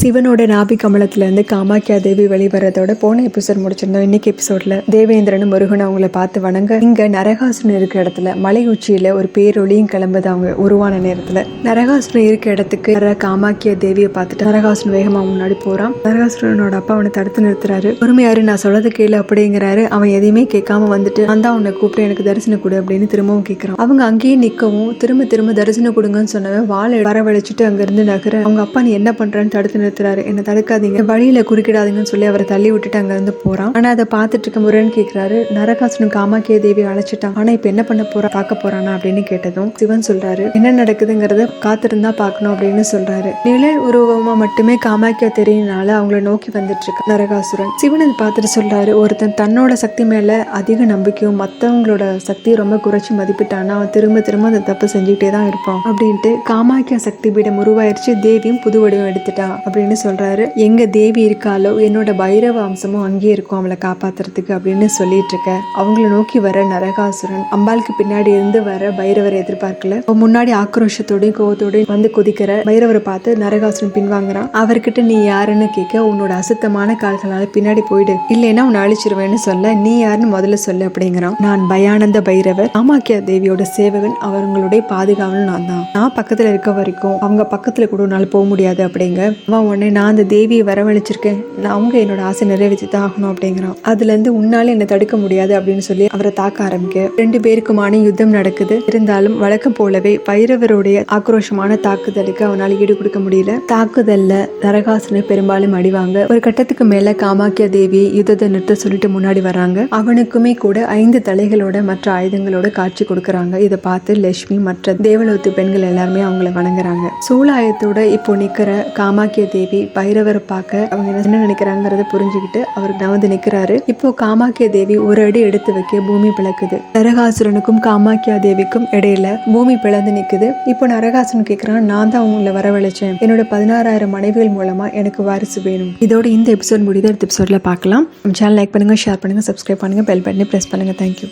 சிவனோட நாபி கமலத்திலேருந்து காமாக்கியா தேவி வெளிவரதோட போன எபிசோட் முடிச்சிருந்தோம். இன்னைக்கு எபிசோட்ல தேவேந்திரனும் முருகனும் அவங்கள பார்த்து வணங்க இங்க நரகாசுரன் இருக்க இடத்துல மலை உச்சியில ஒரு பேரொளியும் கிளம்புது. அவங்க உருவான நேரத்துல நரகாசுரன் இருக்க இடத்துக்கு காமாக்கியா தேவியை பார்த்துட்டு நரகாசுரன் வேகமா முன்னாடி போறான். நரகாசுரனோட அப்பா அவனை தடுத்து நிறுத்துறாரு. பொறுமையாரு, நான் சொல்றது கேளு அப்படிங்கிறாரு. அவன் எதையுமே கேட்காம வந்துட்டு நான் தான் உன்னை கூப்பிட்டு எனக்கு தரிசனம் கொடு அப்படின்னு திரும்பவும் கேட்கிறான். அவங்க அங்கேயே நிக்கவும் திரும்ப தரிசனம் கொடுங்கன்னு சொன்னவன் வாழை வரவழைச்சிட்டு அங்க இருந்து நகர அவங்க அப்பா நீ என்ன பண்றான்னு தடுத்து நிறுத்துறாரு. என்ன தடுக்காதீங்க, வழியில குறுக்கிடாதீங்கன்னு சொல்லி அவரை தள்ளி விட்டுட்டு அங்க இருந்து போறான். ஆனா அதை பார்த்துட்டு இருக்க முருகன் கேட்கிறாரு, நரகாசுரன் காமாக்கிய தேவி அழைச்சிட்டான், ஆனா இப்ப என்ன பண்ண போறா பார்க்க போறானா அப்படின்னு கேட்டதும் சிவன் சொல்றாரு என்ன நடக்குதுங்கிறத காத்திருந்தா பார்க்கணும் அப்படின்னு சொல்றாரு. நிழல் உருவமா மட்டுமே காமாக்கியா தெரியினால அவங்கள நோக்கி வந்துட்டு இருக்கு நரகாசுரன். சிவன் அதை பார்த்துட்டு சொல்றாரு, ஒருத்தன் தன்னோட சக்தி மேல அதிக நம்பிக்கையும் மத்தவங்களோட சக்தியை ரொம்ப குறைச்சி மதிப்பிட்டான்னா அவன் திரும்ப அந்த தப்பு செஞ்சுக்கிட்டே தான் இருப்பான் அப்படின்ட்டு காமாக்கியா சக்தி பீடம் உருவாயிருச்சு. தேவியும் புது வடிவம் எடுத்துட்டா அப்படின்னு சொல்றாரு. எங்க தேவி இருக்காலோ என்னோட பைரவ அம்சமும் அங்கேயே இருக்கும் அவளை காப்பாத்துறதுக்கு அப்படின்னு சொல்லிட்டு இருக்க அவங்கள நோக்கி வர நரகாசுரன் அம்பாளுக்கு பின்னாடி இருந்து வர பைரவரை எதிர்பார்க்கல. முன்னாடி ஆக்ரோஷத்தோடையும் கோவத்தோடையும் வந்து கொதிக்கிற பைரவரை பார்த்து நரகாசுரன் பின்வாங்குறான். அவர்கிட்ட நீ யாருன்னு கேட்க உன்னோட அசுத்தமான கால்களால பின்னாடி போயிடு, இல்லைன்னா உன்னை அழிச்சிருவேன்னு சொல்ல நீ யாருன்னு முதல்ல சொல்லு அப்படிங்கிறான். நான் பயானந்த பைரவர், காமாக்கியா தேவியோட சேவகன், அவங்களுடைய பாதுகாவல் நான் தான். நான் பக்கத்துல இருக்க வரைக்கும் அவங்க பக்கத்துல கூட உன்னால போக முடியாது அப்படிங்க. அவன் உடனே நான் அந்த தேவியை வரவழைச்சிருக்கேன், அவங்க என்னோட ஆசை நிறைவேற்றி தான் ஆகணும் அப்படிங்கிறான். அதுல இருந்து உன்னால என்னை தடுக்க முடியாது அப்படின்னு சொல்லி அவரை தாக்க ஆரம்பிக்க 2 பேருக்குமான யுத்தம் நடக்குது. இருந்தாலும் வழக்கம் போலவே பைரவருடைய ஆக்ரோஷமான தாக்குதலுக்கு அவனால் ஈடு கொடுக்க முடியல. தாக்குதல்ல நரகாசுரனை பெரும்பாலும் அடிவாங்க. ஒரு கட்டத்துக்கு மேல காமாக்கியா தேவி யுத்தத்தை நிறுத்த சொல்லிட்டு முன்னாடி வராங்க. அவனுக்குமே கூட 5 தலைகளோட மற்ற ஆயுதங்களோட காட்சி கொடுக்கறாங்க. இதை பார்த்து லட்சுமி மற்ற தேவலோத்து பெண்கள் எல்லாருமே அவங்களை வணங்குறாங்க. சூலாயத்தோட இப்போ நிக்கிற காமாக்கியா தேவி பைரவரை பார்க்க அவங்க என்ன நினைக்கிறாங்கிறத புரிஞ்சுக்கிட்டு அவர் நவந்து நிக்கிறாரு. இப்போ காமாக்கியா தேவி ஒரு அடி எடுத்து வைக்க பூமி பிளக்குது. நரகாசுரனுக்கும் காமாக்கியா தேவிக்கும் இடையில பூமி பிளந்து நிக்குது. இப்போ நரகாசுரன் கேட்கிறான், நான் தான் உங்களை வரவழைச்சேன், என்னோட 16,000 மனைவிகள் மூலமா எனக்கு வாரிசு வேணும். இதோட இந்த எபிசோட் முடியுது. அடுத்த எபிசோட்ல பார்க்கலாம். சேனல் லைக் பண்ணுங்க, ஷேர் பண்ணுங்க, சப்ஸ்கிரைப் பண்ணுங்க, பெல் பட்டனை பிரஸ் பண்ணுங்க. தேங்க்யூ.